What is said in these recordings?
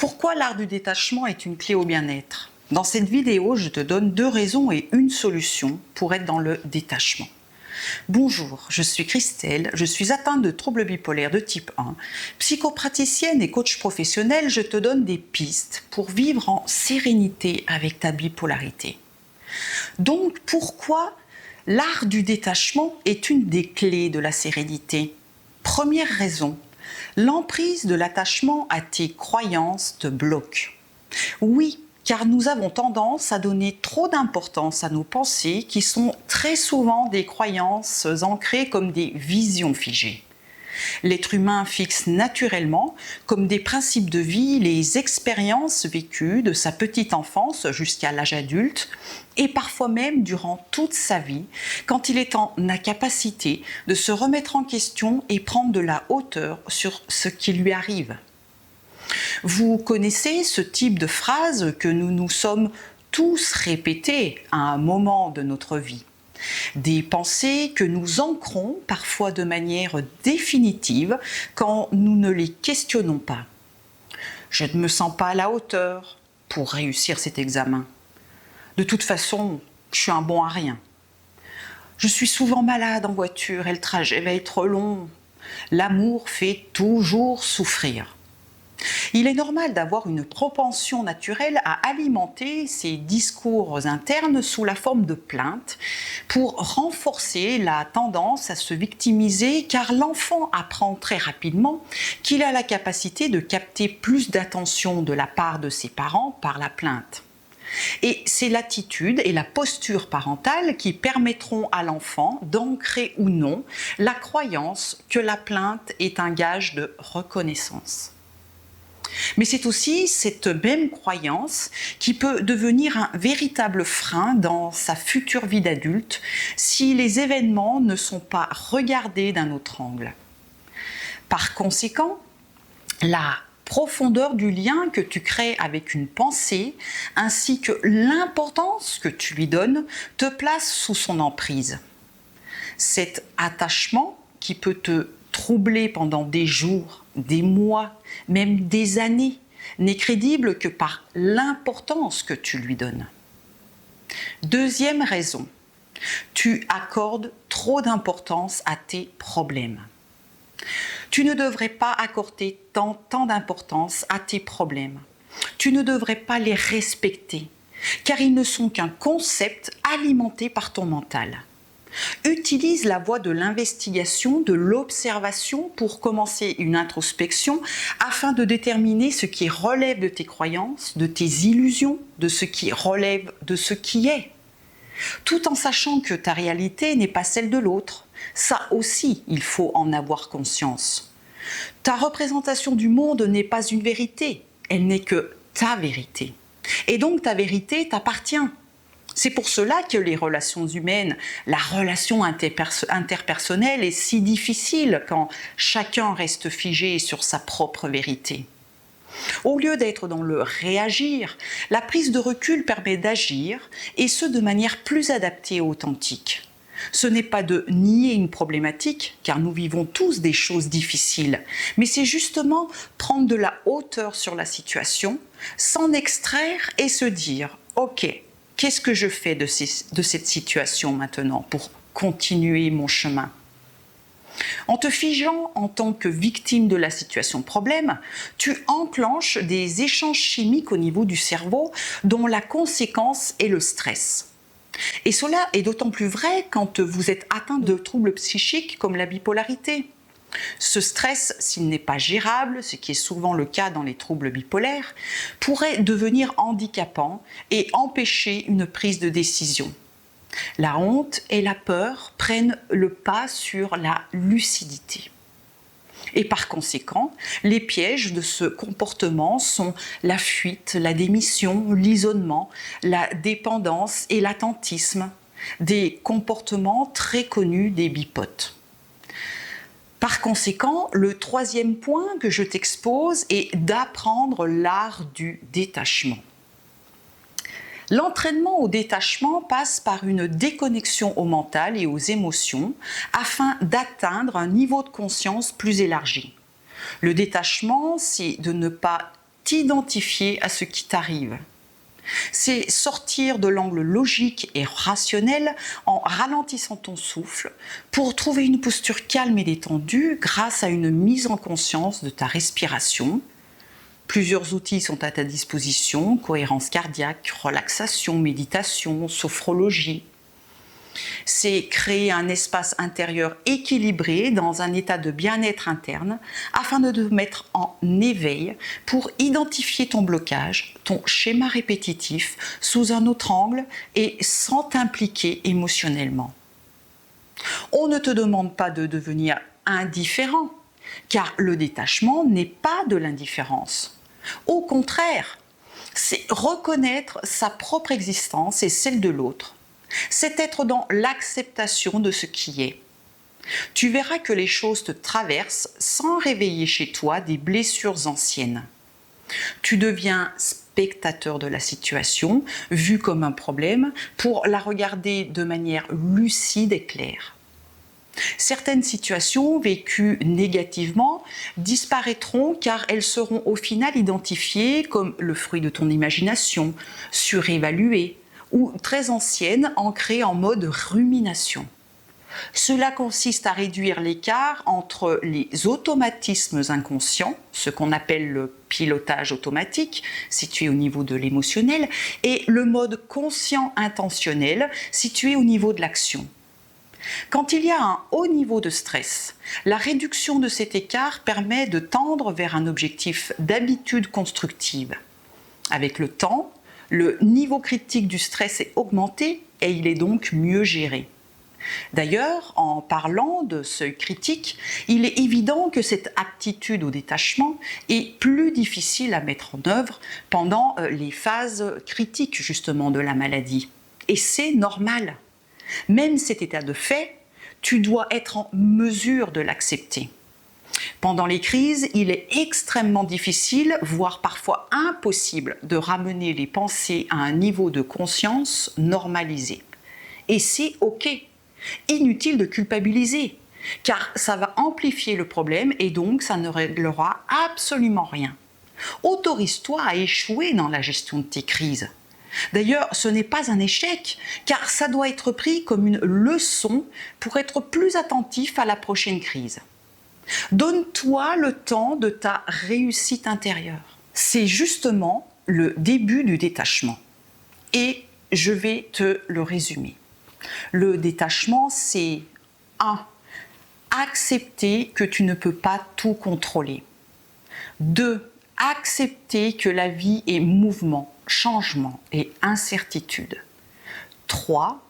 Pourquoi l'art du détachement est une clé au bien-être? Dans cette vidéo, je te donne 2 raisons et une solution pour être dans le détachement. Bonjour, je suis Christelle, je suis atteinte de troubles bipolaires de type 1. Psychopraticienne et coach professionnel, je te donne des pistes pour vivre en sérénité avec ta bipolarité. Donc, pourquoi l'art du détachement est une des clés de la sérénité? Première raison, l'emprise de l'attachement à tes croyances te bloque. Oui, car nous avons tendance à donner trop d'importance à nos pensées qui sont très souvent des croyances ancrées comme des visions figées. L'être humain fixe naturellement comme des principes de vie les expériences vécues de sa petite enfance jusqu'à l'âge adulte et parfois même durant toute sa vie quand il est en incapacité de se remettre en question et prendre de la hauteur sur ce qui lui arrive. Vous connaissez ce type de phrase que nous nous sommes tous répétées à un moment de notre vie. Des pensées que nous ancrons parfois de manière définitive quand nous ne les questionnons pas. Je ne me sens pas à la hauteur pour réussir cet examen. De toute façon, je suis un bon à rien. Je suis souvent malade en voiture et le trajet va être long. L'amour fait toujours souffrir. Il est normal d'avoir une propension naturelle à alimenter ces discours internes sous la forme de plaintes pour renforcer la tendance à se victimiser car l'enfant apprend très rapidement qu'il a la capacité de capter plus d'attention de la part de ses parents par la plainte. Et c'est l'attitude et la posture parentale qui permettront à l'enfant d'ancrer ou non la croyance que la plainte est un gage de reconnaissance. Mais c'est aussi cette même croyance qui peut devenir un véritable frein dans sa future vie d'adulte si les événements ne sont pas regardés d'un autre angle. Par conséquent, la profondeur du lien que tu crées avec une pensée ainsi que l'importance que tu lui donnes te place sous son emprise. Cet attachement qui peut te troubler pendant des jours, des mois, même des années, n'est crédible que par l'importance que tu lui donnes. Deuxième raison, tu accordes trop d'importance à tes problèmes. Tu ne devrais pas accorder tant d'importance à tes problèmes. Tu ne devrais pas les respecter, car ils ne sont qu'un concept alimenté par ton mental. Utilise la voie de l'investigation, de l'observation pour commencer une introspection afin de déterminer ce qui relève de tes croyances, de tes illusions, de ce qui relève de ce qui est. Tout en sachant que ta réalité n'est pas celle de l'autre. Ça aussi, il faut en avoir conscience. Ta représentation du monde n'est pas une vérité, elle n'est que ta vérité. Et donc ta vérité t'appartient. C'est pour cela que les relations humaines, la relation interpersonnelle est si difficile quand chacun reste figé sur sa propre vérité. Au lieu d'être dans le réagir, la prise de recul permet d'agir et ce de manière plus adaptée et authentique. Ce n'est pas de nier une problématique, car nous vivons tous des choses difficiles, mais c'est justement prendre de la hauteur sur la situation, s'en extraire et se dire « Ok, qu'est-ce que je fais de cette situation maintenant pour continuer mon chemin ?» En te figeant en tant que victime de la situation problème, tu enclenches des échanges chimiques au niveau du cerveau dont la conséquence est le stress. Et cela est d'autant plus vrai quand vous êtes atteint de troubles psychiques comme la bipolarité. Ce stress, s'il n'est pas gérable, ce qui est souvent le cas dans les troubles bipolaires, pourrait devenir handicapant et empêcher une prise de décision. La honte et la peur prennent le pas sur la lucidité. Et par conséquent, les pièges de ce comportement sont la fuite, la démission, l'isolement, la dépendance et l'attentisme, des comportements très connus des bipotes. Par conséquent, le troisième point que je t'expose est d'apprendre l'art du détachement. L'entraînement au détachement passe par une déconnexion au mental et aux émotions afin d'atteindre un niveau de conscience plus élargi. Le détachement, c'est de ne pas t'identifier à ce qui t'arrive. C'est sortir de l'angle logique et rationnel en ralentissant ton souffle pour trouver une posture calme et détendue grâce à une mise en conscience de ta respiration. Plusieurs outils sont à ta disposition: cohérence cardiaque, relaxation, méditation, sophrologie. C'est créer un espace intérieur équilibré dans un état de bien-être interne afin de te mettre en éveil pour identifier ton blocage, ton schéma répétitif sous un autre angle et sans t'impliquer émotionnellement. On ne te demande pas de devenir indifférent, car le détachement n'est pas de l'indifférence. Au contraire, c'est reconnaître sa propre existence et celle de l'autre. C'est être dans l'acceptation de ce qui est. Tu verras que les choses te traversent sans réveiller chez toi des blessures anciennes. Tu deviens spectateur de la situation, vue comme un problème, pour la regarder de manière lucide et claire. Certaines situations vécues négativement disparaîtront car elles seront au final identifiées comme le fruit de ton imagination, surévaluées, ou très anciennes, ancrées en mode rumination. Cela consiste à réduire l'écart entre les automatismes inconscients, ce qu'on appelle le pilotage automatique, situé au niveau de l'émotionnel, et le mode conscient intentionnel, situé au niveau de l'action. Quand il y a un haut niveau de stress, la réduction de cet écart permet de tendre vers un objectif d'habitude constructive. Avec le temps, le niveau critique du stress est augmenté et il est donc mieux géré. D'ailleurs, en parlant de seuil critique, il est évident que cette aptitude au détachement est plus difficile à mettre en œuvre pendant les phases critiques justement de la maladie. Et c'est normal. Même cet état de fait, tu dois être en mesure de l'accepter. Pendant les crises, il est extrêmement difficile, voire parfois impossible, de ramener les pensées à un niveau de conscience normalisé. Et c'est OK. Inutile de culpabiliser, car ça va amplifier le problème et donc ça ne réglera absolument rien. Autorise-toi à échouer dans la gestion de tes crises. D'ailleurs, ce n'est pas un échec, car ça doit être pris comme une leçon pour être plus attentif à la prochaine crise. Donne-toi le temps de ta réussite intérieure. C'est justement le début du détachement. Et je vais te le résumer. Le détachement, c'est 1. Accepter que tu ne peux pas tout contrôler. 2. Accepter que la vie est mouvement, changement et incertitude. 3.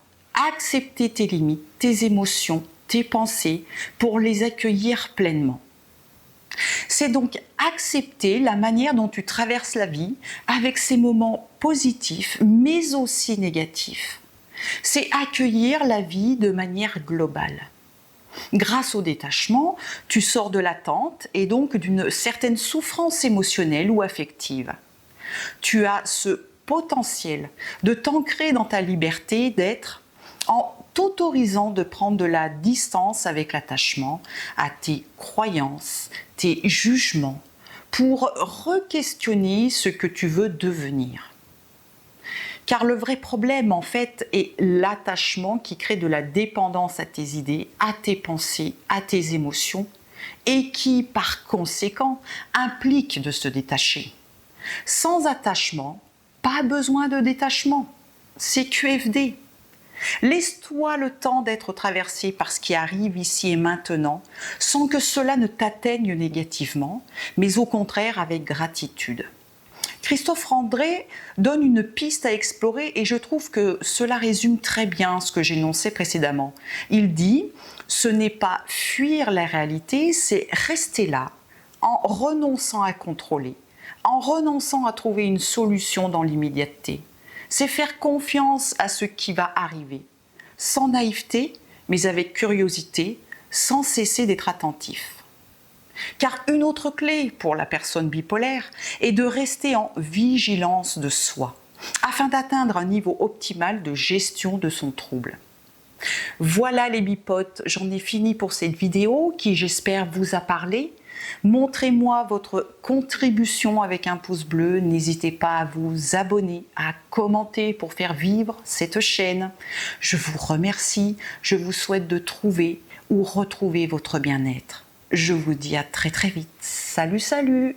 Accepter tes limites, tes émotions, tes pensées pour les accueillir pleinement. C'est donc accepter la manière dont tu traverses la vie avec ses moments positifs mais aussi négatifs. C'est accueillir la vie de manière globale. Grâce au détachement, tu sors de l'attente et donc d'une certaine souffrance émotionnelle ou affective. Tu as ce potentiel de t'ancrer dans ta liberté d'être en t'autorisant de prendre de la distance avec l'attachement à tes croyances, tes jugements, pour re-questionner ce que tu veux devenir. Car le vrai problème, en fait, est l'attachement qui crée de la dépendance à tes idées, à tes pensées, à tes émotions, et qui, par conséquent, implique de se détacher. Sans attachement, pas besoin de détachement. C'est QFD. Laisse-toi le temps d'être traversé par ce qui arrive ici et maintenant, sans que cela ne t'atteigne négativement, mais au contraire avec gratitude. Christophe André donne une piste à explorer et je trouve que cela résume très bien ce que j'énonçais précédemment. Il dit « Ce n'est pas fuir la réalité, c'est rester là, en renonçant à contrôler, en renonçant à trouver une solution dans l'immédiateté. C'est faire confiance à ce qui va arriver, sans naïveté, mais avec curiosité, sans cesser d'être attentif. » Car une autre clé pour la personne bipolaire est de rester en vigilance de soi, afin d'atteindre un niveau optimal de gestion de son trouble. Voilà les bipotes, j'en ai fini pour cette vidéo qui j'espère vous a parlé. Montrez-moi votre contribution avec un pouce bleu. N'hésitez pas à vous abonner, à commenter pour faire vivre cette chaîne. Je vous remercie. Je vous souhaite de trouver ou retrouver votre bien-être. Je vous dis à très très vite. Salut, salut!